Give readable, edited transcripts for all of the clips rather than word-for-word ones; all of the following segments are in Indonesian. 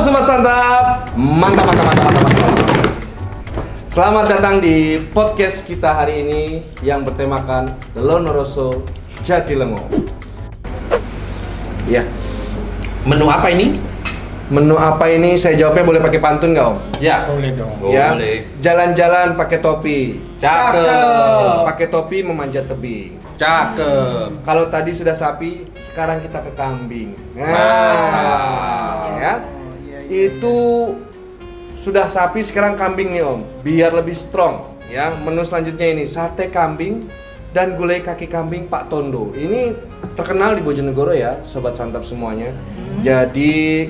Sobat Santap, mantap. Selamat datang di podcast kita hari ini yang bertemakan Lonoroso Jatilengo. Ya, Menu apa ini? menu apa ini? Saya jawabnya boleh pakai pantun nggak Om? Ya. Boleh dong. Ya, Boleh. jalan-jalan pakai topi. Cakep. Pakai topi memanjat tebing. Cakep. Kalau tadi sudah sapi, sekarang kita ke kambing. Wow. Ya. Itu sudah sapi, sekarang kambing nih Om. Biar lebih strong, ya. Menu selanjutnya ini sate kambing dan gulai kaki kambing Pak Tondo. Ini terkenal di Bojonegoro ya, sobat santap semuanya. Jadi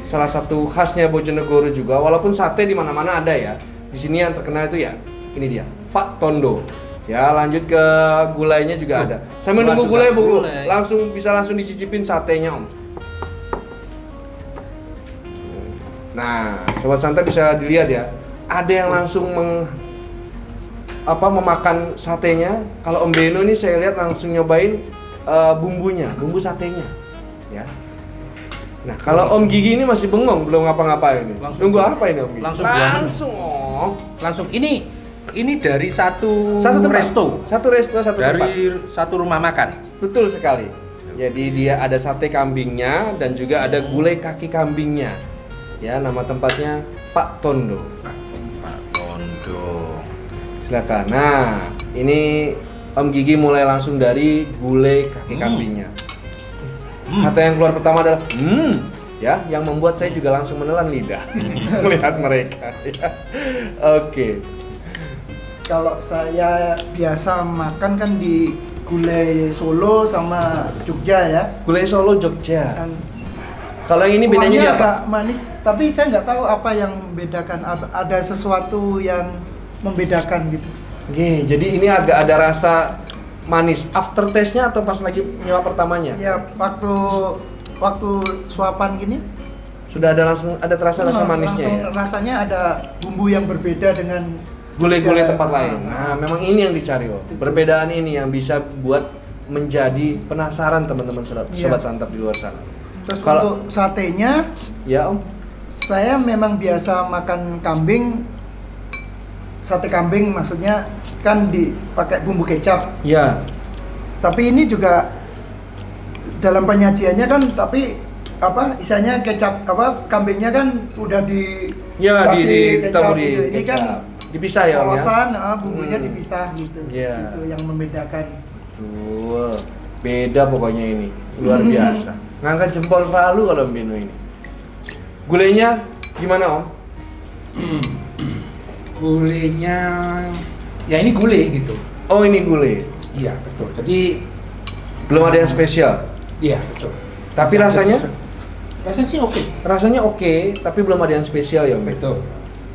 salah satu khasnya Bojonegoro juga, walaupun sate di mana-mana ada ya. Di sini yang terkenal itu ya, ini dia, Pak Tondo. Ya, lanjut ke gulainya juga ada. Sambil nunggu gulai, Bu, langsung bisa dicicipin satenya, Om. Nah, sobat santap bisa dilihat ya. Ada yang langsung memakan satenya. Kalau Om Beno ini saya lihat langsung nyobain bumbunya, bumbu satenya. Ya. Nah, kalau Om Gigi ini masih bengong, belum ngapa-ngapain ini. Nunggu apa ini Om Gigi? Langsung Om. Langsung ini dari satu Tempat. resto. Satu tempat. Dari satu rumah makan. Betul sekali. Jadi dia ada sate kambingnya dan juga ada gulai kaki kambingnya. Ya, nama tempatnya Pak Tondo. Pak Tondo. Silakan. Nah, ini Om Gigi mulai langsung dari gulai kaki kambingnya. Kata yang keluar pertama adalah ya, yang membuat saya juga langsung menelan lidah melihat mereka. Ya. Oke. Kalau saya biasa makan kan di gulai Solo sama Jogja ya. Gulai Solo Jogja. Kan Kalau yang ini bedanya kuahnya di apa? agak manis, tapi saya nggak tahu apa yang membedakan. Ada sesuatu yang membedakan gitu. Oke, jadi ini agak ada rasa manis. After taste-nya atau pas lagi nyoba pertamanya? Ya waktu suapan gini Sudah ada langsung ada terasa rasa manisnya ya. rasanya ada bumbu yang berbeda dengan Gulai-gulai Jogja. tempat lain. Nah, memang ini yang dicari loh. Perbedaan ini yang bisa buat menjadi penasaran teman-teman sobat Iya. santap di luar sana. Terus Kalau- untuk satenya, Ya Om. saya memang biasa makan kambing, sate kambing maksudnya kan dipakai bumbu kecap. Ya. Tapi ini juga dalam penyajiannya kan, tapi istilahnya kecap kambingnya kan udah Ya kasih ditaruh di gitu. Ini kan kecap. Dipisah ya Om ya. polosan, bumbunya dipisah gitu. Iya. Itu yang membedakan. Betul. Beda pokoknya ini. Luar biasa. Ngangkat jempol selalu kalau Beno ini. Gulainya gimana Om? Gulainya ya ini gulai gitu. Oh, ini gulai. Iya betul. Jadi Belum ada yang spesial. iya betul. Tapi rasanya? Rasanya sih oke. Rasanya oke, tapi belum ada yang spesial ya Om. Betul.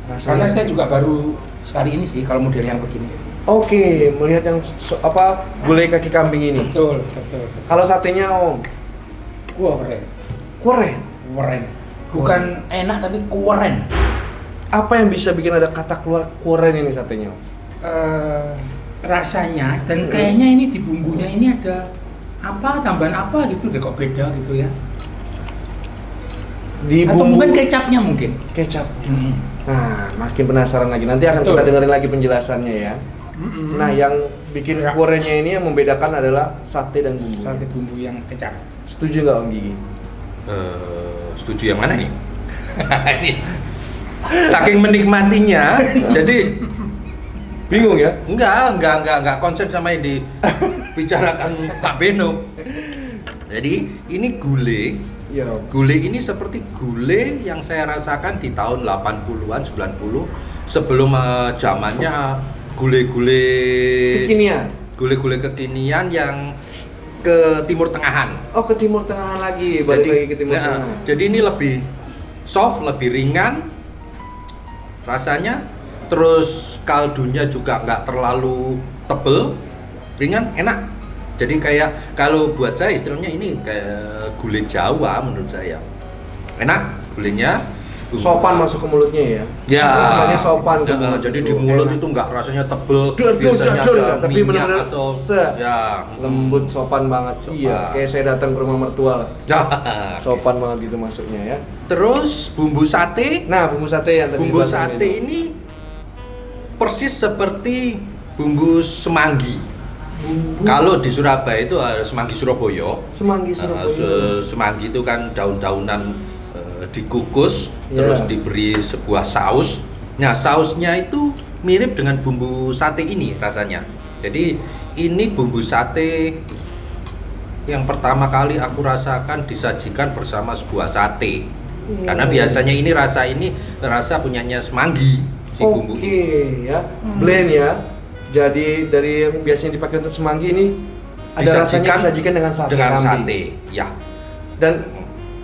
Rasanya. Karena saya juga baru sekali ini sih kalau model yang begini. Oke, melihat yang gulai kaki kambing ini. Betul. Kalau satenya Om, Wah keren. keren. Keren. Bukan enak tapi keren. Apa yang bisa bikin ada kata keluar keren ini satenya Om? Rasanya dan kayaknya ini di bumbunya ini ada apa tambahan apa gitu deh kok beda gitu ya. Di Atau bumbu mungkin kecapnya mungkin. kecap. Nah, makin penasaran lagi. Nanti akan Betul. kita dengerin lagi penjelasannya ya. Nah, yang bikin Ya. kurennya ini yang membedakan adalah sate dan bumbu. Sate bumbu yang kecap. Setuju nggak Om Gigi? Setuju yang mana nih? Ini saking menikmatinya, jadi Bingung ya? enggak konsen sama yang dibicarakan Pak Beno. Jadi ini gulai. Iya Om. Gulai ini seperti gulai yang saya rasakan di tahun 80-an, 90 sebelum zamannya gulai-gulai Kekinian. Gulai-gulai kekinian yang ke Timur Tengahan. Oh, ke Timur Tengahan lagi, balik lagi ke Timur Nah, Tengah. jadi ini lebih soft, lebih ringan rasanya, terus kaldunya juga nggak terlalu tebel, ringan, enak. Jadi kayak kalau buat saya istilahnya ini kayak gulai Jawa menurut saya. Enak gulainya, sopan masuk ke mulutnya ya. Ya, Rasanya sopan ke mulut jadi itu. di mulut Enak. itu nggak rasanya tebel, Dul, biasanya ada tapi minyak benar-benar atau ya lembut, sopan banget. Sopan. Iya, kayak saya datang ke rumah mertua lah. Ya. Sopan banget itu masuknya ya. Terus bumbu sate. Nah, bumbu sate yang tadi Bumbu dibahas sate Beno. ini persis seperti bumbu semanggi. Kalau di Surabaya itu ada semanggi Surabaya. Semanggi Surabaya. Semanggi itu kan daun-daunan dikukus, Ya. terus diberi sebuah saus. Nah, sausnya itu mirip dengan bumbu sate ini rasanya. Jadi ini bumbu sate yang pertama kali aku rasakan disajikan bersama sebuah sate. Karena biasanya ini rasa punyanya semanggi si bumbu Oke ini. ya, blend ya. Jadi dari yang biasanya dipakai untuk semanggi ini ada rasanya disajikan dengan sate kambing. Ya. Dan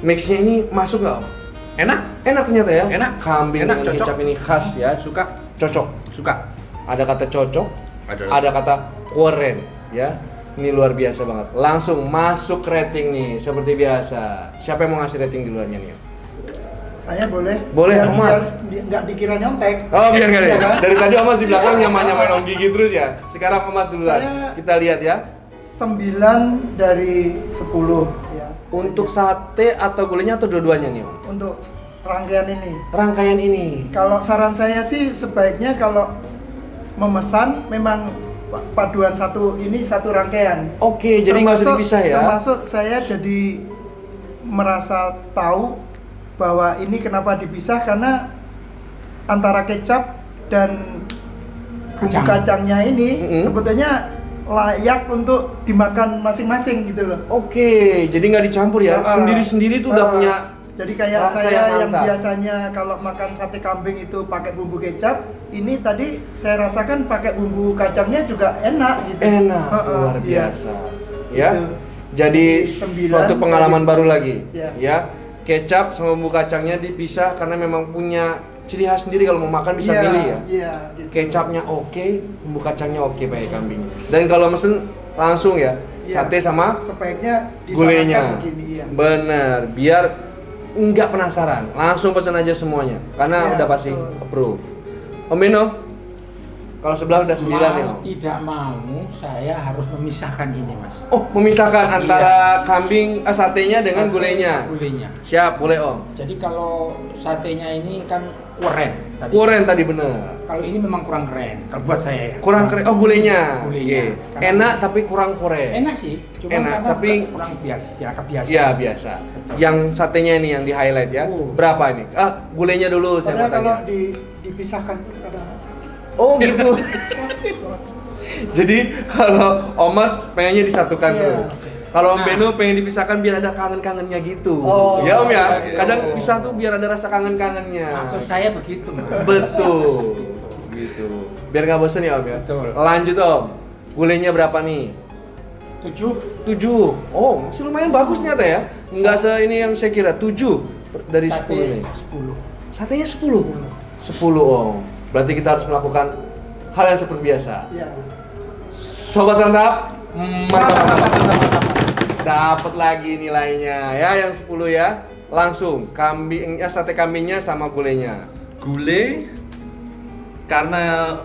mixnya ini masuk nggak Om? Enak, Enak ternyata ya. Enak. Kambing Enak, dengan cocok. kecap ini khas ya. suka, Cocok. suka. Ada kata cocok, Ada. ada kata keren ya. Ini luar biasa banget. Langsung masuk rating nih seperti biasa. Siapa yang mau ngasih rating duluannya nih? Saya boleh. Boleh, biar, Mas. biar nggak dikira nyontek. Oh biar nggak Iya ya. kan? Dari tadi Omas di belakang nyamain Om Gigi terus ya. Sekarang Omas duluan. Saya- Kita lihat ya. 9 dari 10 ya. Untuk sate atau gulainya atau dua-duanya nih Om? Untuk rangkaian ini. Rangkaian ini. Kalau saran saya sih sebaiknya kalau memesan memang paduan satu rangkaian. Oke, jadi nggak usah Termasuk- dipisah ya. Termasuk saya jadi merasa tahu bahwa ini kenapa dipisah karena antara kecap dan bumbu kacangnya ini Mm-mm. sebetulnya layak untuk dimakan masing-masing gitu loh. Oke, jadi nggak dicampur ya. Sendiri-sendiri tuh udah punya. Jadi kayak rasa saya yang mantap. biasanya kalau makan sate kambing itu pakai bumbu kecap, ini tadi saya rasakan pakai bumbu kacangnya juga enak gitu. Enak, luar iya. biasa. Ya. Gitu. Jadi 9 suatu pengalaman dari baru lagi. Ya. Ya. Kecap sama bumbu kacangnya dipisah karena memang punya ciri khas sendiri kalau mau makan bisa Iya, milih ya. Iya, gitu. Kecapnya oke, bumbu kacangnya oke pakai kambing. Dan kalau mesen langsung ya, Iya. sate sama Sebaiknya gulainya. disamakan begini ya. Bener, biar nggak penasaran, langsung pesen aja semuanya karena Iya, udah pasti betul. approve. Om Beno, kalau sebelah udah 9 ya Om? Tidak mau, saya harus memisahkan ini mas. Oh, memisahkan antara kambing satenya dengan Sate gulainya. Gulainya. Siap, boleh Om. Jadi kalau satenya ini kan kuren. Tadi. Kuren tadi bener. Kalau ini memang kurang keren. Kalau buat saya. ya. Kurang keren. Oh, gulainya. Gulainya. Iya. Karena- Enak tapi kurang kuren. Enak sih. Cuma Enak, karena tapi- kurang biasa. Iya, biasa. Betul. Yang satenya ini yang di highlight ya. Oh. Berapa ini? Gulainya dulu saya Padahal mau kalau tanya. dipisahkan tuh kadang-kadang sakit. Oh, gitu. Sakit banget. Jadi kalau Omas pengennya disatukan Iya. terus. Kalau Om Nah. Beno pengen dipisahkan biar ada kangen-kangennya gitu. Oh, ya Om ya. iya. Kadang pisah tuh biar ada rasa kangen-kangennya. Maksud saya begitu mas. Betul. Gitu. Biar nggak bosen ya Om ya. Betul. Lanjut Om. Gulainya berapa nih? 7. 7. Oh, masih lumayan bagus ternyata ya. Nggak se ini yang saya kira. 7 dari 10 nih. 10. Satenya 10. 10 Om. Berarti kita harus melakukan hal yang seperti biasa. Iya. Sobat Santap, mantap. Dapat lagi nilainya ya yang 10 ya. Langsung kambing sate kambingnya sama gulainya. Gulai karena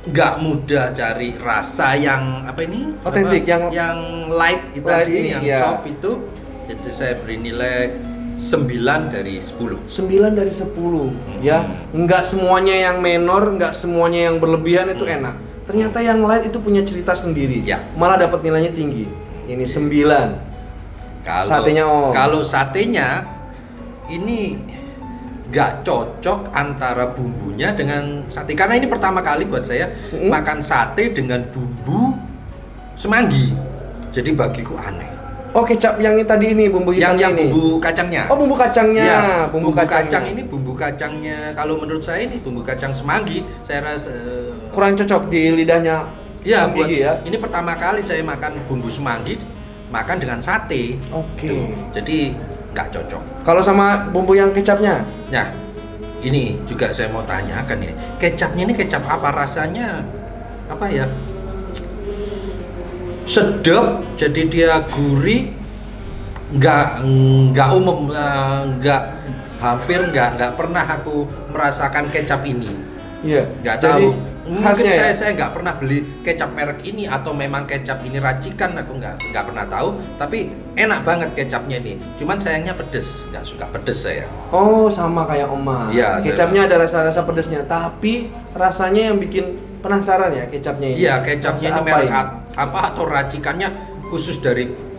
nggak mudah cari rasa yang apa ini? Otentik, Apa? yang light itu Light tadi, ini, yang ya. soft itu. Jadi saya beri nilai 9 dari 10. 9 dari 10 ya. Enggak semuanya yang menor, enggak semuanya yang berlebihan itu enak. Ternyata yang light itu punya cerita sendiri. Ya. Malah dapat nilainya tinggi. Ini 9. Satenya, Om. Kalau satenya ini nggak cocok antara bumbunya dengan sate karena ini pertama kali buat saya makan sate dengan bumbu semanggi. Jadi bagiku aneh. Oh, kecap yang tadi ini bumbu Yang hitamnya ini. bumbu kacangnya. Oh, bumbu kacangnya. Ya, bumbu kacang kacangnya. ini bumbu kacangnya kalau menurut saya ini bumbu kacang semanggi saya rasa kurang cocok di lidahnya. ya Om buat Gigi ya. ini pertama kali saya makan bumbu semanggi makan dengan sate. Oke. Tuh, jadi nggak cocok. Kalau sama bumbu yang kecapnya? Nah, ini juga saya mau tanyakan ini. Kecapnya ini kecap apa rasanya? Apa ya? Sedap, jadi dia gurih. Nggak umum, nggak hampir nggak pernah aku merasakan kecap ini. Iya. Nggak Jadi, tahu. Mungkin khasnya ya? saya nggak pernah beli kecap merek ini atau memang kecap ini racikan, aku nggak pernah tahu. Tapi enak banget kecapnya ini. Cuman sayangnya pedes, nggak suka pedes saya. Oh, sama kayak Oma. Iya, Kecapnya ada rasa-rasa pedesnya, tapi rasanya yang bikin penasaran ya kecapnya ini. Iya, kecapnya Rasa ini merek apa atau racikannya khusus dari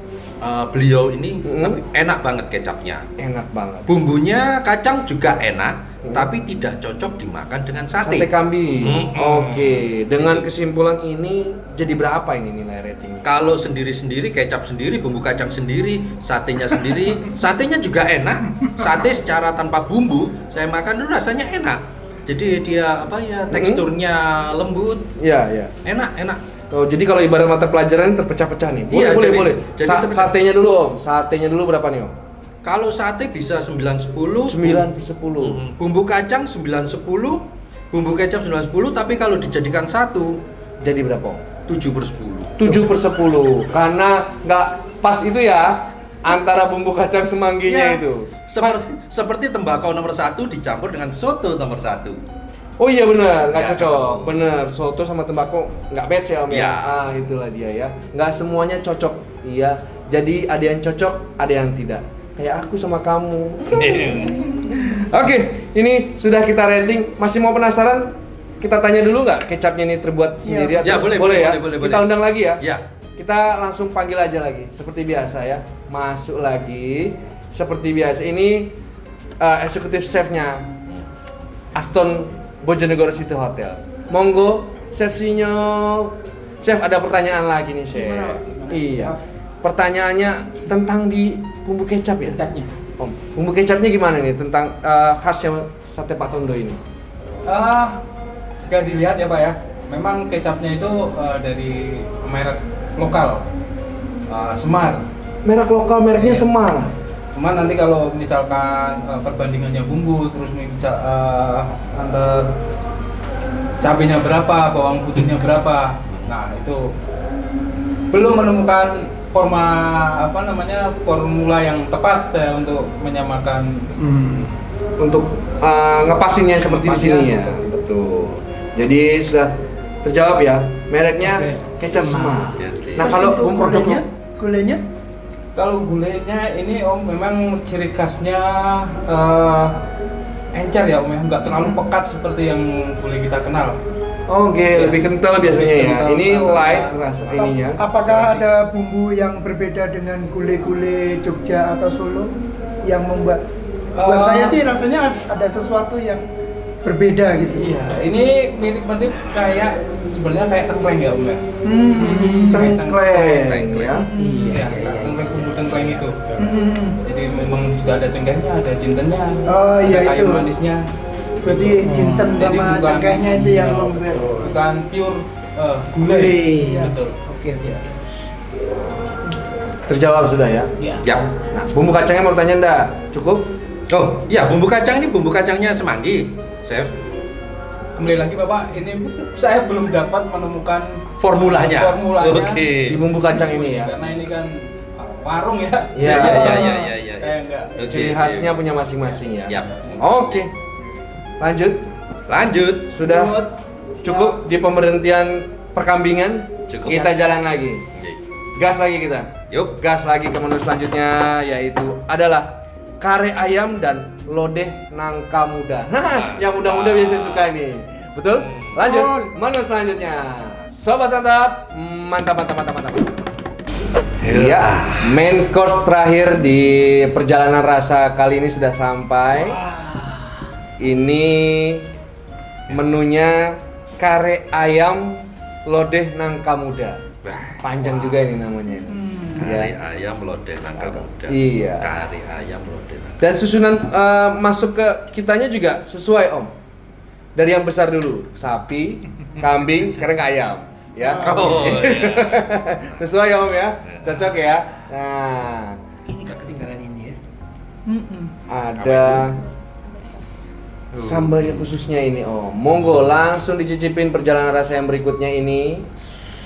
beliau ini, tapi enak banget kecapnya. Enak banget. Bumbunya kacang juga enak, tapi tidak cocok dimakan dengan sate. Sate kambing. Mm-mm. Oke, dengan kesimpulan ini jadi berapa ini nilai rating? Kalau sendiri-sendiri, kecap sendiri, bumbu kacang sendiri, satenya sendiri, satenya juga enak. Sate secara tanpa bumbu, saya makan dulu rasanya enak. Jadi dia apa ya, teksturnya lembut, Iya. enak. Oh, jadi kalau ibarat mata pelajaran terpecah-pecah nih. Iya, Boleh. jadi terpecah. Satenya dulu, Om. Satenya dulu berapa nih, Om? Kalau sate bisa 9-10, 9/10. bumbu kacang 9-10, bumbu kecap 9-10, tapi kalau dijadikan satu, Jadi berapa, Om? 7/10. 7/10. Karena nggak pas itu ya antara bumbu kacang semangginya Iya. itu. Seperti tembakau nomor 1 dicampur dengan soto nomor 1. Oh iya benar, nggak Ya. cocok. Bener, soto sama tembakau nggak match ya Om ya. Ya. Ah itulah dia ya. Nggak semuanya cocok. Iya. Jadi ada yang cocok, ada yang tidak. Kayak aku sama kamu. Oke, ini sudah kita rating. Masih mau penasaran? Kita tanya dulu nggak kecapnya ini terbuat sendiri atau Ya, boleh ya? boleh. Kita undang lagi ya. Ya. Kita langsung panggil aja lagi, seperti biasa ya. Masuk lagi, seperti biasa. Ini eksekutif chefnya Aston Bojonegoro City Hotel. Monggo, Chef Sinyol. Chef, ada pertanyaan lagi nih, Chef. Gimana? Iya. Pertanyaannya tentang di bumbu kecap ya? Kecapnya. Om, bumbu kecapnya gimana nih tentang khasnya sate Pak Tondo ini? Jika dilihat ya Pak ya, memang kecapnya itu dari merek lokal, Semar. Merek lokal, mereknya Iya. Semar. Cuman nanti kalau misalkan perbandingannya bumbu, terus bisa antar cabenya berapa, bawang putihnya berapa, nah itu belum menemukan formula yang tepat saya untuk menyamakan. Untuk ngepasinnya seperti di sini ya. Ngepasinnya. Betul. Jadi sudah terjawab ya. Mereknya Oke. kecap Semar. Oke. Nah, Terus kalau untuk bumbu gulenya Kalau gulainya ini Om memang ciri khasnya encer ya Om ya, nggak terlalu pekat seperti yang gulai kita kenal. Oke, Ya. lebih kental biasanya Lebih ya. kental Ini sama- light rasa ininya. apakah ada bumbu yang berbeda dengan gulai-gulai Jogja atau Solo yang membuat buat saya sih rasanya ada sesuatu yang berbeda gitu. Iya, ini mirip-mirip kayak sebenarnya kayak tengkleng ya Om ya. Tengkleng ya. Iya, tengkleng bumbu tengkleng itu. Jadi memang sudah ada cengkehnya, ada jintennya, Oh, iya, ada kayu itu. manisnya. Berarti jinten Jadi sama bukan- cengkehnya itu yang membuat. Bukan pure gulai. Iya. Betul. Oke. Terjawab sudah ya. Ya. Nah, bumbu kacangnya mau tanya enggak? Cukup? Oh, iya, bumbu kacang ini bumbu kacangnya semanggi, Chef. Kembali lagi Bapak, ini saya belum dapat menemukan Formulanya. Formulanya. Di bumbu kacang ini ya. Karena ini kan warung ya. Iya. Iya. Kayak enggak. Oke, Ciri oke. khasnya punya masing-masing ya. Yap. Oke. Lanjut. Lanjut. Sudah cukup di pemberhentian perkambingan. Cukup. Kita jalan lagi. Oke. Gas lagi kita. Yuk. Gas lagi ke menu selanjutnya, yaitu adalah kare ayam dan lodeh nangka muda. Nah, yang muda-muda biasanya suka ini. Betul? Lanjut. Menu selanjutnya. Sobat Santap, mantap. Iya, main course terakhir di perjalanan rasa kali ini sudah sampai. Ini menunya kare ayam lodeh nangka muda. Panjang juga ini namanya. Kari Ya. ayam lodeh nangka muda. Iya. Kari ayam lodeh nangka. Dan susunan masuk ke kitanya juga sesuai Om. Dari yang besar dulu, sapi, kambing, sekarang ke ayam. Ya. Oh, iya. Sesuai ya Om ya. Cocok ya. Nah, Ini gak ketinggalan ini ya. ada sambalnya khususnya ini Om. Monggo langsung dicicipin perjalanan rasa yang berikutnya ini.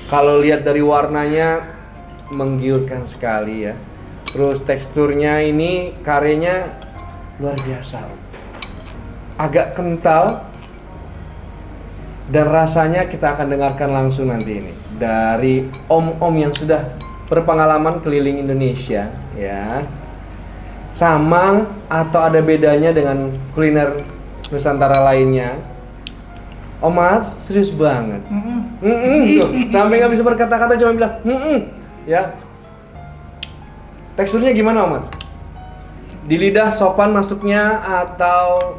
Kalau lihat dari warnanya menggiurkan sekali ya. Terus teksturnya ini karenya luar biasa, Om. Agak kental dan rasanya kita akan dengarkan langsung nanti ini dari om-om yang sudah berpengalaman keliling Indonesia, ya. Sama atau ada bedanya dengan kuliner Nusantara lainnya? Om Mas serius banget. Tuh, sampai nggak bisa berkata-kata cuma bilang ya. Teksturnya gimana Om Mas? Di lidah sopan masuknya atau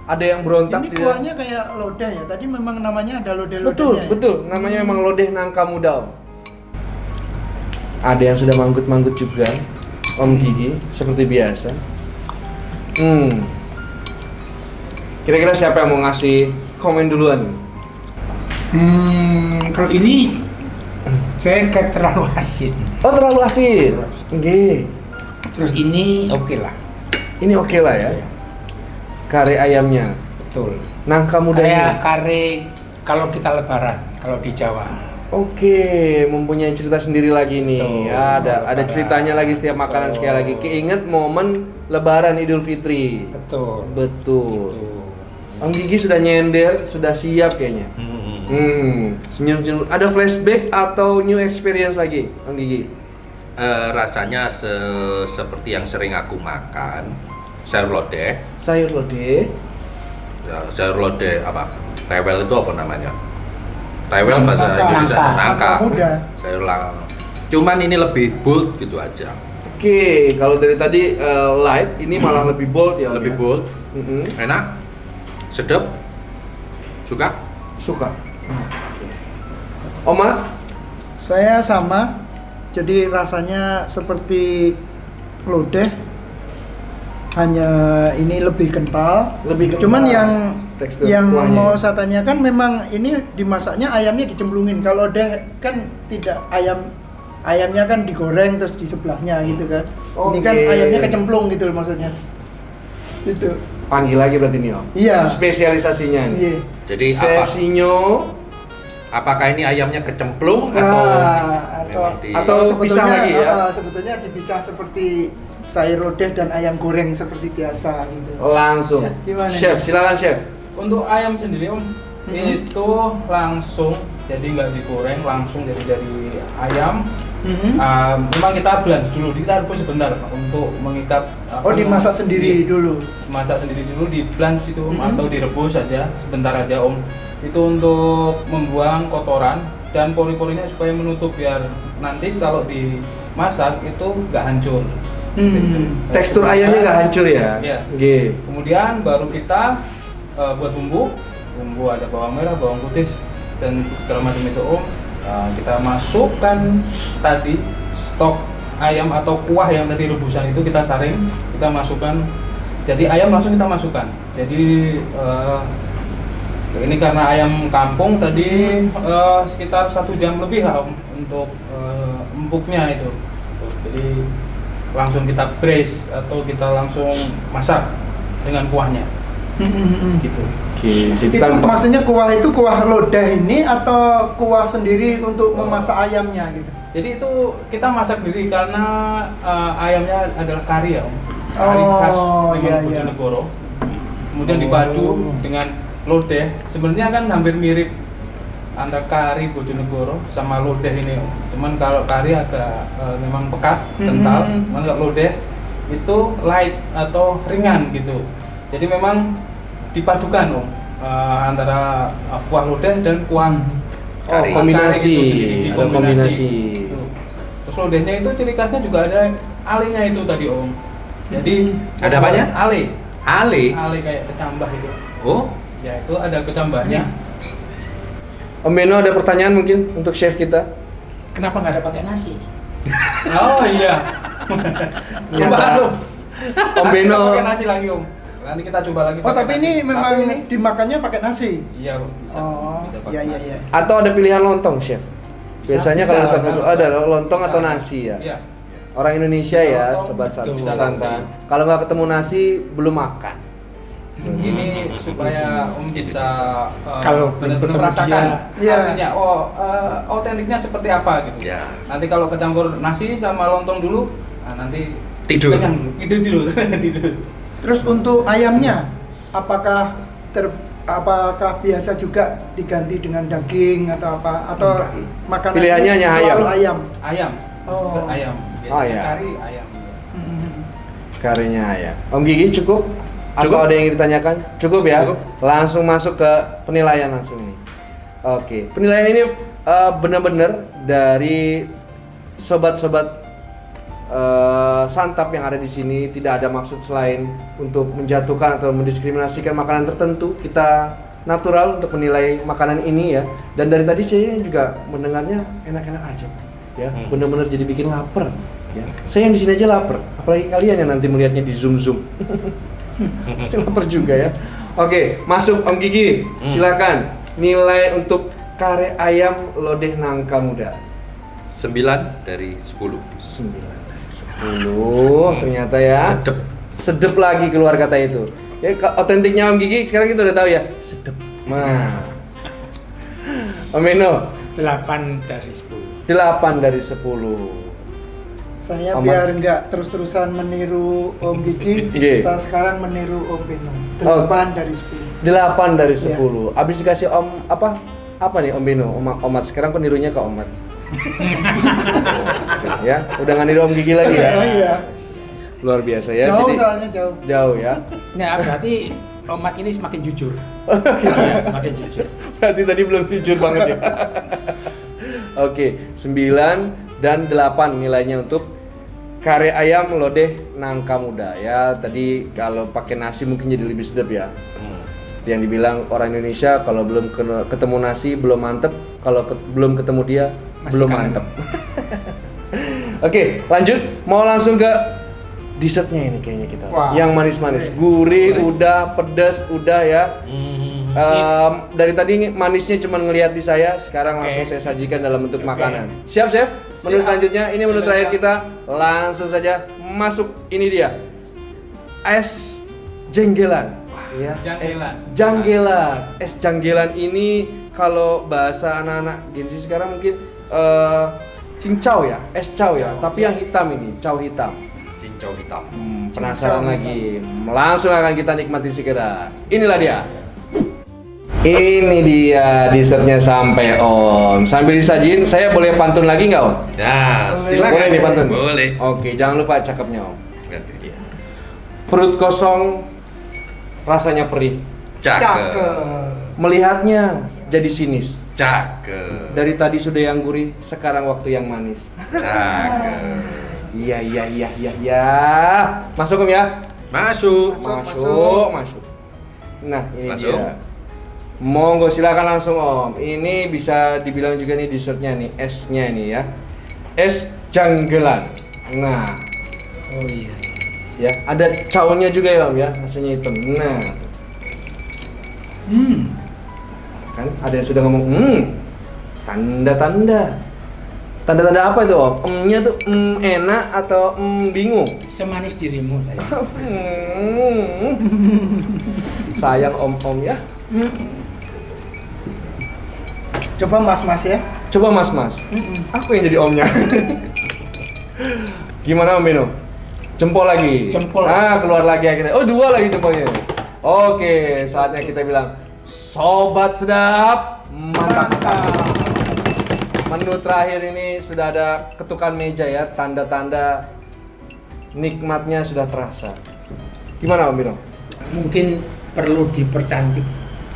ada yang berontak? Ini kuahnya kayak lodeh ya. Tadi memang namanya ada lodeh-lodehnya. Betul, ya? betul. Namanya memang lodeh nangka muda, Om. Ada yang sudah manggut-manggut juga, Om Gigi, seperti biasa. Kira-kira siapa yang mau ngasih komen duluan? Kalau ini saya kayak terlalu asin. Oh, terlalu asin. Nggih. Terus ini oke lah. Ini oke lah ya. Iya. Kare ayamnya. Betul. Nangka Kayak mudanya. kare kalau kita lebaran, kalau di Jawa. Oke, mempunyai cerita sendiri lagi nih. Betul. Ada Lebaran. ceritanya lagi setiap makanan sekali lagi. Keinget momen Lebaran Idul Fitri. Betul. Betul. Gitu. Om Gigi sudah nyender, sudah siap kayaknya. Senyum-senyum. Ada flashback atau new experience lagi, Om Gigi? Rasanya seperti yang sering aku makan, sayur lodeh. Sayur lodeh. Ya, sayur lodeh apa? Tewel itu apa namanya? Tewel bahasa Nangka. Indonesia Nangka. nangka. Nangka muda. Sayur cuman ini lebih bold gitu aja. Oke, kalau dari tadi light, ini malah lebih bold ya. Om, Lebih ya? bold, enak, sedap, suka. Suka. Om Mas? Saya sama. Jadi rasanya seperti lodeh. Hanya ini lebih kental. Lebih kental. Cuman Tekstur yang kuahnya. mau saya tanyakan memang ini dimasaknya ayamnya dicemplungin. Kalau lodeh kan tidak ayamnya kan digoreng terus di sebelahnya gitu kan. Ini kan Oke. ayamnya kecemplung gitu loh maksudnya. Gitu. Panggil lagi berarti nih Om. Iya. Spesialisasinya nih. Iya. Jadi Chef apa? Sinyo Apakah ini ayamnya kecemplung Nah, memang atau pisah lagi ya? Sebetulnya dipisah seperti sayur lodeh dan ayam goreng seperti biasa gitu. langsung. Gimana? Chef, silakan Chef. Untuk ayam sendiri Om, itu langsung, jadi nggak digoreng, langsung jadi dari ayam. Memang kita blend dulu, kita rebus sebentar untuk mengikat. Oh, dimasak sendiri dulu. Masak sendiri dulu, di blend situ atau direbus saja sebentar aja Om. Itu untuk membuang kotoran dan pori-porinya supaya menutup biar nanti kalau dimasak itu nggak hancur. Gitu. Tekstur ayamnya nggak hancur ya? Iya. Oke. Kemudian baru kita buat bumbu ada bawang merah, bawang putih dan segala macam itu Om. Kita masukkan tadi stok ayam atau kuah yang tadi rebusan itu kita saring, kita masukkan. Jadi ayam langsung kita masukkan. Jadi ini karena ayam kampung tadi sekitar 1 jam lebih lah Om untuk empuknya itu. Jadi langsung kita braise atau kita langsung masak dengan kuahnya. Gitu. Oke, jadi Itu tanpa maksudnya kuah itu kuah lodeh ini atau kuah sendiri untuk memasak ayamnya gitu? Jadi itu kita masak sendiri karena ayamnya adalah kari ya Om. Kari khas Oh, memang iya, iya. Bojonegoro. Kemudian dipadu dengan lodeh. Sebenarnya kan hampir mirip antara kari Bojonegoro sama lodeh ini Om. Cuman kalau kari agak memang pekat, kental. Cuman kalau lodeh itu light atau ringan gitu. Jadi memang dipadukan Om antara kuah lodeh dan kuah Kari. kombinasi, Kari itu sendiri, ada kombinasi. Tuh. Terus lodehnya itu ciri khasnya juga ada alenya itu tadi Om. Jadi Ada apanya? Ale. Ale. Ale kayak kecambah itu. Oh, Ya itu ada kecambahnya. Om Beno ada pertanyaan mungkin untuk chef kita? Kenapa nggak ada pakai nasi? Oh iya. Coba Nyata. Om. Om Beno. Kita pakai nasi lagi Om. Nanti kita coba lagi. Oh, pakai tapi nasi. ini memang Tapi ini- dimakannya pakai nasi. Iya Om, bisa. Oh, bisa pakai iya iya nasi. iya. Atau ada pilihan lontong chef? Biasanya bisa, kalau kita bisa. ada lontong atau Bisa. nasi ya. Iya. Orang Indonesia ya, Lontong, sobat bisa santan. nasi. Kalau nggak ketemu nasi, belum makan. Ini supaya Om bisa Kalau benar-benar ketemu merasakan dia. aslinya. Oh, autentiknya seperti apa gitu. ya. Nanti kalau kecampur nasi sama lontong dulu, nah nanti Tidur. kenyang dulu. Tidur. Terus untuk ayamnya, apakah apakah biasa juga diganti dengan daging atau apa? Atau makanan Pilihannya hanya selalu ayam? Ayam. Oh. Ayam. Oh, Biasanya ya. Kari ayam. Hmm. Karinya ayam. Om Gigi cukup? Atau Cukup. ada yang ditanyakan? Cukup ya? Cukup. Langsung masuk ke penilaian langsung nih. Oke, penilaian ini benar-benar dari sobat-sobat santap yang ada di sini, tidak ada maksud selain untuk menjatuhkan atau mendiskriminasikan makanan tertentu. Kita natural untuk menilai makanan ini ya. Dan dari tadi saya juga mendengarnya enak-enak aja, ya. Benar-benar jadi bikin lapar. Ya. Saya yang di sini aja lapar, apalagi kalian yang nanti melihatnya di zoom. Pasti lapar juga ya. Oke, masuk Om Gigi. Silakan nilai untuk kare ayam lodeh nangka muda. 9 dari 10. 9 dari 10 ternyata ya. Sedep lagi keluar kata itu. Ya otentiknya Om Gigi sekarang kita udah tahu ya. Sedep. Nah. Om Beno 8 dari 10. 8 dari 10. Saya Om biar Mas. nggak terus-terusan meniru Om Gigi, Iya. saya sekarang meniru Om Beno. Oh. 8 dari 10. 8 dari Iya. 10. Abis dikasih Om apa? Apa nih Om Beno? Omat sekarang penirunya ke Omat. Ya, udah nggak niru Om Gigi lagi ya. Oh iya. Luar biasa ya. Jauh Jadi, soalnya jauh. jauh ya. Nah, berarti Omat ini semakin jujur. Iya, semakin jujur. Berarti tadi belum jujur banget ya. Oke, 9 dan 8 nilainya untuk kare ayam lodeh nangka muda ya. Tadi kalau pakai nasi mungkin jadi lebih sedap ya. Seperti yang dibilang orang Indonesia, kalau belum ketemu nasi belum mantep, kalau belum ketemu dia Masih belum kangen. mantep. Oke, lanjut. Mau langsung ke dessertnya ini kayaknya kita. Wah. Yang manis-manis, gurih, udah, pedas, udah ya. Dari tadi manisnya cuma ngelihat di saya, sekarang langsung saya sajikan dalam bentuk makanan. Siap, Chef? Menu Siap. selanjutnya, ini menu terakhir kita. Langsung saja masuk, ini dia. Es jenggelan. Ya, Janggelan. Janggelan. Es janggelan ini kalau bahasa anak-anak Gen Z sekarang mungkin cincau ya, es chow ya. Tapi yang hitam ini, chow hitam. Cincau hitam. Penasaran lagi? Langsung akan kita nikmati segera. Inilah dia. Ini dia dessertnya sampai Om. Sambil disajin, saya boleh pantun lagi nggak Om? Nah, Boleh. silakan. Boleh dipantun? Boleh. Oke, jangan lupa cakepnya Om. Oke. Perut kosong, rasanya perih. Cakep. Melihatnya jadi sinis. Cakep. Dari tadi sudah yang gurih, sekarang waktu yang manis. Cakep. Iya. Masuk Om ya? Masuk. Masuk. Nah, ini Masuk. dia. Monggo silakan langsung Om. Ini bisa dibilang juga nih dessertnya nih, esnya ini ya. Es janggelan. Nah, Oh iya. ya ada caunya juga ya Om ya, rasanya hitam. Nah, kan ada yang sudah ngomong, tanda-tanda. Tanda-tanda apa itu Om? Nya tuh enak atau bingung? Semanis dirimu saya. Sayang Om ya. Coba Mas ya. Coba Mas. Aku yang jadi Omnya. Gimana Om Beno? Jempol lagi. Jempol. Nah, keluar lagi akhirnya. Oh, 2 lagi jempolnya. Oke, saatnya kita bilang sobat sedap, mantap. Menu terakhir ini sudah ada ketukan meja ya, tanda-tanda nikmatnya sudah terasa. Gimana Om Beno? Mungkin perlu dipercantik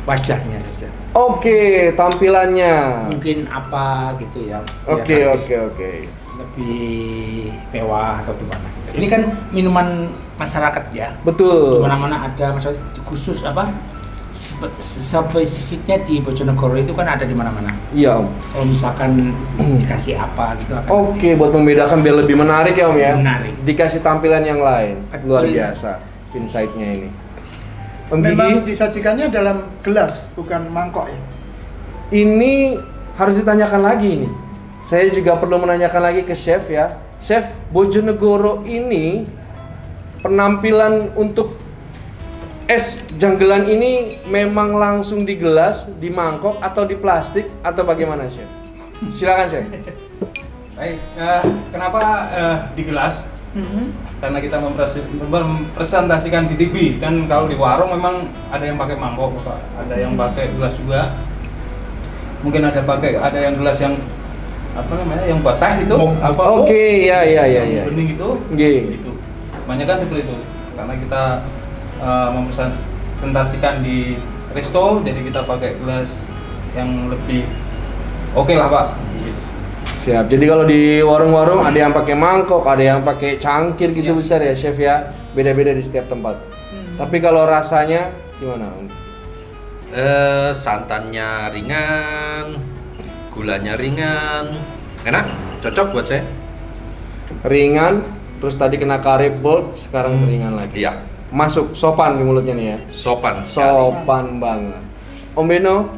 wajahnya saja. Oke, tampilannya. Mungkin apa gitu ya. Oke. biar lebih mewah atau gimana gitu. Ini kan minuman masyarakat ya. Betul. Di mana-mana ada masyarakat khusus apa? Spesifiknya di Bojonegoro itu kan ada di mana-mana. Iya Om. Kalau misalkan dikasih apa gitu akan Oke, buat membedakan biar lebih menarik ya Om ya. Menarik. Dikasih tampilan yang lain. Betul. Luar biasa insight-nya ini. Om Memang Gigi, disajikannya dalam gelas, bukan mangkok ya. ini harus ditanyakan lagi nih. Saya juga perlu menanyakan lagi ke chef ya. Chef, Bojonegoro ini penampilan untuk es janggelan ini memang langsung di gelas, di mangkok atau di plastik atau bagaimana chef? Silakan chef. Baik, kenapa di gelas? Karena kita mempresentasikan di TV kan, kalau di warung memang ada yang pakai mangkok, Pak. Ada yang pakai gelas juga. Mungkin ada yang gelas yang apa namanya, yang buat teh itu. Oke, ya. Bening itu. Nggih. Itu. Banyak kan seperti itu. Karena kita mempresentasikan di resto, jadi kita pakai gelas yang lebih oke lah, Pak. Siap. Jadi kalau di warung-warung ada yang pakai mangkok, ada yang pakai cangkir gitu besar ya, chef ya. Beda-beda di setiap tempat. Tapi kalau rasanya gimana? Santannya ringan, gulanya ringan, enak, cocok buat saya. Ringan, terus tadi kena karet bold, sekarang ringan lagi. Iya, Masuk sopan di mulutnya nih ya. sopan sekali. Sopan banget. Om Beno,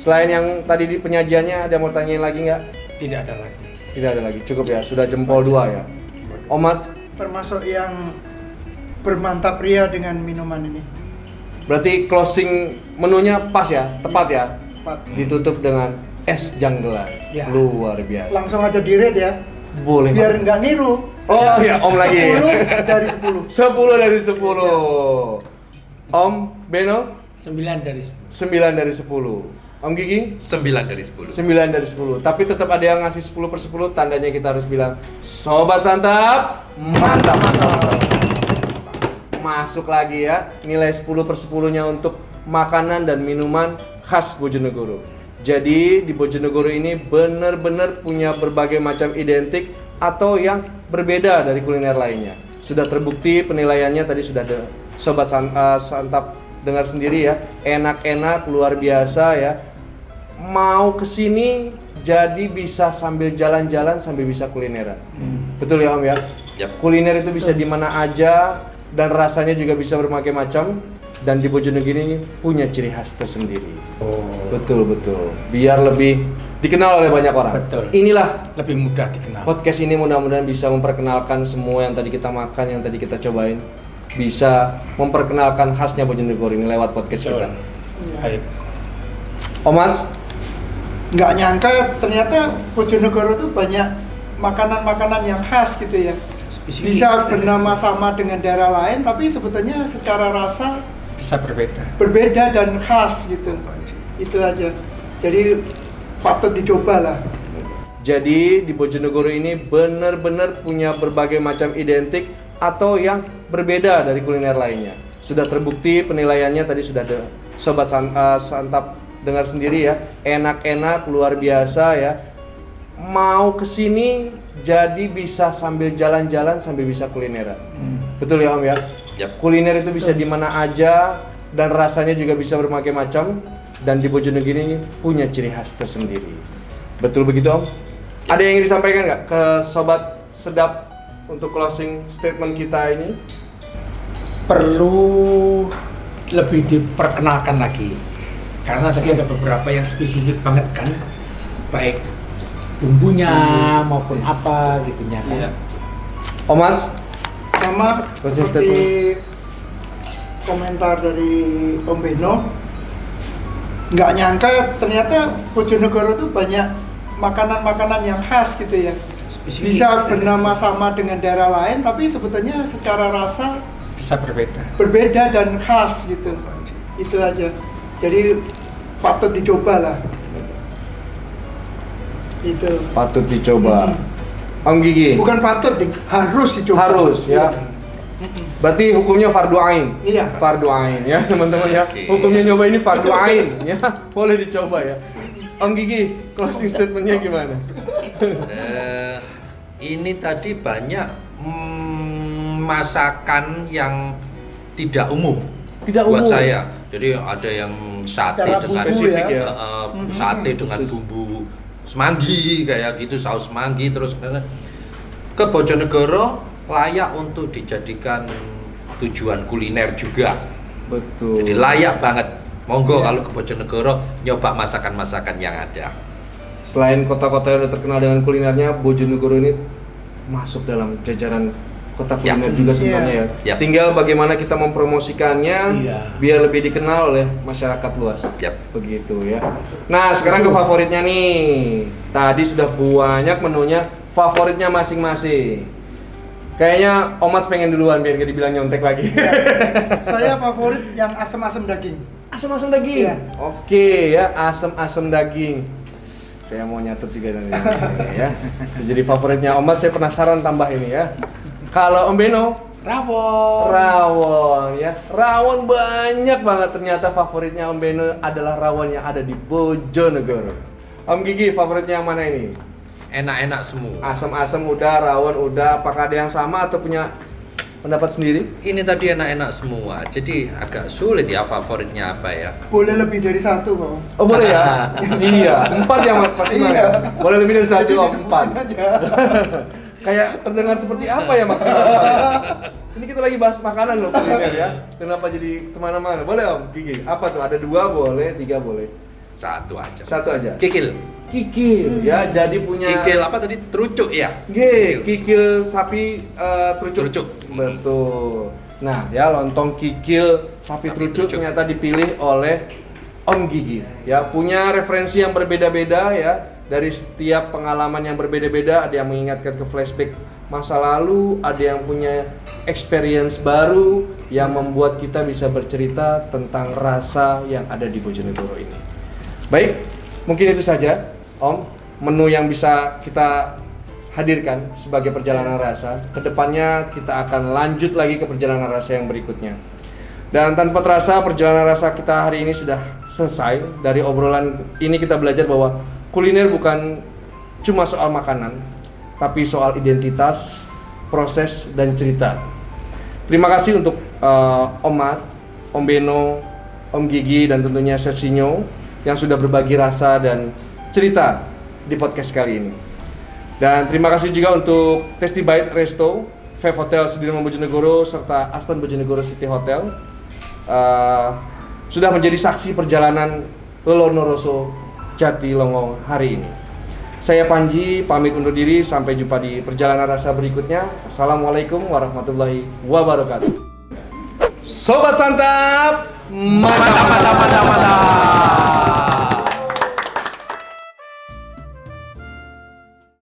selain yang tadi di penyajiannya ada mau tanyain lagi nggak? Tidak ada lagi. Tidak ada lagi, cukup ya. Sudah jempol 2 ya. Om Mats, Termasuk yang bermantap ria dengan minuman ini. berarti closing menunya pas ya, tepat ya. Tepat. Ditutup dengan es janggelan. Ya. Luar biasa. Langsung aja di-rate ya. Boleh. Biar Pak. nggak niru. Oh ya, Om lagi. 10 dari 10. 10 dari 10. Om Beno, 9 dari 10. 9 dari 10. Om Gigi, 9 dari 10. 9 dari 10. Tapi tetap ada yang ngasih 10/10, tandanya kita harus bilang, Sobat Santap, mantap. Masuk lagi ya, nilai 10/10-nya untuk makanan dan minuman khas Bojonegoro. Jadi di Bojonegoro ini benar-benar punya berbagai macam identik atau yang berbeda dari kuliner lainnya. Sudah terbukti penilaiannya tadi sudah ada Sobat Santap dengar sendiri ya, enak-enak, luar biasa ya. Mau kesini jadi bisa sambil jalan-jalan sambil bisa kulineran. Betul ya Om ya? Yap. Kuliner itu bisa di mana aja dan rasanya juga bisa berbagai macam, dan di Bojonegoro ini punya ciri khas tersendiri. Betul. Biar lebih dikenal oleh banyak orang. Betul. Inilah Lebih mudah dikenal. podcast ini mudah-mudahan bisa memperkenalkan semua yang tadi kita makan, yang tadi kita cobain, bisa memperkenalkan khasnya Bojonegoro ini lewat podcast kita. Baik. Om Mats, Nggak nyangka ternyata Bojonegoro tuh banyak makanan-makanan yang khas gitu ya. Spesifik. Bisa bernama sama dengan daerah lain, tapi sebetulnya secara rasa Bisa berbeda. berbeda dan khas gitu. Itu aja. Jadi patut dicoba lah. jadi di Bojonegoro ini benar-benar punya berbagai macam identik atau yang berbeda dari kuliner lainnya. Sudah terbukti penilaiannya tadi sudah ada Sobat Santap dengar sendiri ya, enak-enak, luar biasa ya. Mau kesini jadi bisa sambil jalan-jalan sambil bisa kulineran. Betul ya Om ya? Yap. Kuliner itu bisa di mana aja dan rasanya juga bisa berbagai macam, dan di Bojonegoro ini punya ciri khas tersendiri. Betul begitu Om? Ada yang ingin disampaikan nggak ke Sobat Sedap untuk closing statement kita ini? Perlu lebih diperkenalkan lagi, karena tadi ada beberapa yang spesifik banget kan, baik bumbunya maupun apa gitunya kan. Iya. Om Mats? Sama Closing seperti komentar dari Om Beno, nggak nyangka ternyata Bojonegoro tuh banyak makanan-makanan yang khas gitu ya. Spesifik. Bisa bernama sama dengan daerah lain, tapi sebetulnya secara rasa Bisa berbeda. berbeda dan khas gitu. Itu aja. Jadi patut dicoba lah. Itu. Patut dicoba. Om Gigi? Bukan patut, harus dicoba. Harus ya. Berarti hukumnya fardu ain. Iya. Fardu ain ya teman-teman ya. Oke. Hukumnya nyoba ini fardu ain ya. Boleh dicoba ya. Om Gigi, closing statementnya gimana? Ini tadi banyak masakan yang tidak umum. Tidak buat umum. saya. Jadi ada yang sate Secara dengan bumbu spesifik ya. sate dengan Khusus. bumbu semanggi kayak gitu, saus semanggi, terus ke Bojonegoro layak untuk dijadikan tujuan kuliner juga. Betul. Jadi layak banget. Monggo Ya. kalau ke Bojonegoro nyoba masakan-masakan yang ada. Selain kota-kota yang udah terkenal dengan kulinernya, Bojonegoro ini masuk dalam jajaran kota kuliner Ya. juga sebenarnya ya. Ya. Tinggal bagaimana kita mempromosikannya Iya. biar lebih dikenal oleh masyarakat luas. Yap. Begitu ya. Nah, sekarang ke favoritnya nih. Tadi sudah banyak menunya, favoritnya masing-masing. Kayaknya Omas pengen duluan biar gak dibilang nyontek lagi. Saya favorit yang asam-asam daging. Asam-asam daging. Iya. Oke ya, asam-asam daging. Saya mau nyatet juga nanti ya. Jadi favoritnya Omas, saya penasaran tambah ini ya. Kalau Om Beno, rawon ya. Rawon banyak banget, ternyata favoritnya Om Beno adalah rawon yang ada di Bojonegoro. Om Gigi, favoritnya yang mana ini? Enak-enak semua. Asam-asam udah, rawon udah, apakah ada yang sama atau punya pendapat sendiri? Ini tadi enak-enak semua, jadi agak sulit ya favoritnya apa ya. Boleh lebih dari satu kok. Oh boleh ya? Iya, 4 yang maksimal ya? Boleh lebih dari 1 Jadi Om, disebutin 4. aja. Kayak terdengar seperti apa ya maksimal? Ini kita lagi bahas makanan loh kuliner ya. Kenapa jadi kemana-mana? Boleh Om, Gigi. Apa tuh? Ada 2 boleh, 3 boleh. Satu aja. 1 aja. Kikil. Kikil ya, jadi punya Kikil apa tadi? Terucuk ya? Kikil sapi terucuk. Terucuk. Betul. Nah, ya lontong kikil sapi terucuk ternyata dipilih oleh Om Gigi. Ya, punya referensi yang berbeda-beda ya. Dari setiap pengalaman yang berbeda-beda, ada yang mengingatkan ke flashback masa lalu, ada yang punya experience baru yang membuat kita bisa bercerita tentang rasa yang ada di Bojonegoro ini. Baik, mungkin itu saja Om, menu yang bisa kita hadirkan sebagai perjalanan rasa. Kedepannya kita akan lanjut lagi ke perjalanan rasa yang berikutnya. Dan tanpa terasa perjalanan rasa kita hari ini sudah selesai. Dari obrolan ini kita belajar bahwa kuliner bukan cuma soal makanan, tapi soal identitas, proses, dan cerita. Terima kasih untuk Om Mat, Om Beno, Om Gigi, dan tentunya Chef Sinyo yang sudah berbagi rasa dan cerita di podcast kali ini. Dan terima kasih juga untuk Tasty Bite Resto, Five Hotel Sudirman Bojonegoro, serta Aston Bojonegoro City Hotel sudah menjadi saksi perjalanan Lelorno Rosso Jatilongo hari ini. Saya Panji, pamit undur diri, sampai jumpa di perjalanan rasa berikutnya. Assalamualaikum warahmatullahi wabarakatuh. Sobat Santap, mantap.